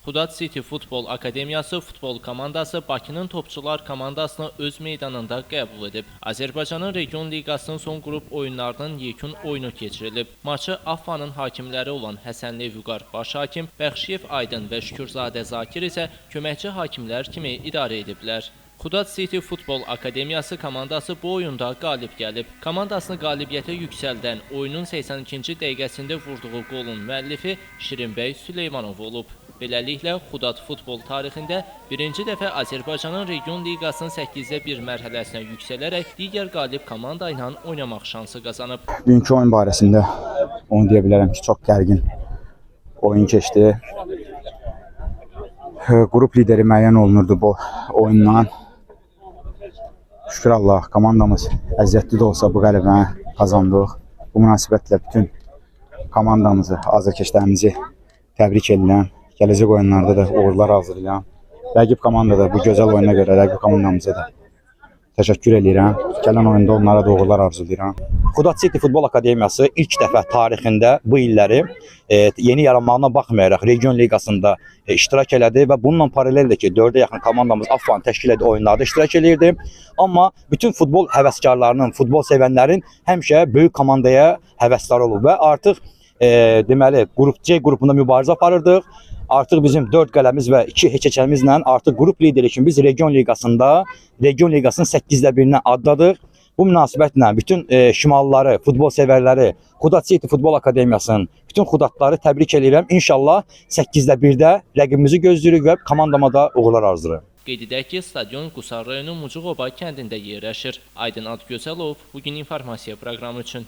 Xudad City Futbol Akademiyası futbol komandası Bakının Topçular komandasını öz meydanında qəbul edib. Azərbaycanın Region Liqasının son qrup oyunlarının yekun oyunu keçirilib. Maçı Affanın hakimləri olan Həsənli Vüqar baş hakim, Bəxşiyev Aydın və Şükürzadə Zakir isə köməkçi hakimlər kimi idarə ediblər. Xudad City Futbol Akademiyası komandası bu oyunda qalib gəlib. Komandasını qalibiyyətə yüksəldən oyunun 82-ci dəqiqəsində vurduğu qolun müəllifi Şirinbəy Süleymanov olub. Beləliklə, Xudad futbol tarixində birinci dəfə Azərbaycanın Region Liqasının 8-1 mərhələsinə yüksələrək digər qalib komanda ilə oynamaq şansı qazanıb. Bugünkü oyun barəsində onu deyə bilərəm ki, çox gərgin oyun keçdi. Qrup lideri müəyyən olunurdu bu oyundan. Şükür Allah, komandamız əziyyətli də olsa bu qələbəni qazandıq. Bu münasibətlə bütün komandamızı, azərkeşlərimizi təbrik edirəm. Gələcək oyunlarda da uğurlar arzulayıram. Rəqib komandada bu gözəl oyuna görə rəqib komandamıza da təşəkkür edirəm. Gələn oyunda onlara da uğurlar arzulayıram. Xudad City Futbol Akademiyası ilk dəfə tarixində bu illəri yeni yaranmağına baxmayaraq Region Liqasında iştirak elədi və bununla paraleldir ki, 4-ə yaxın komandamız Affan təşkil edən oyunlarda iştirak edirdi. Amma bütün futbol həvəskarlarının, futbol sevənlərin həmişə böyük komandaya həvəslər olub və artıq deməli qrup C qrupunda mübarizə aparırdıq. Artıq bizim 4 qələmiz və 2 heçəkəmizlə artıq qrup lideri kimi biz Region Liqasında Region Liqasının 8-1-nə adladıq. Bu münasibətlə bütün şimallıları, futbol sevərləri, Xudad City Futbol Akademiyasının bütün xudadları təbrik edirəm. İnşallah 8-1-də rəqibimizi gözləyirik və komandama da uğurlar arzulayıram. Qeyd edək ki, stadion Qusar rayonu Mucuqoba kəndində yerləşir. Aydın Adgözəlov bugün informasiya proqramı üçün.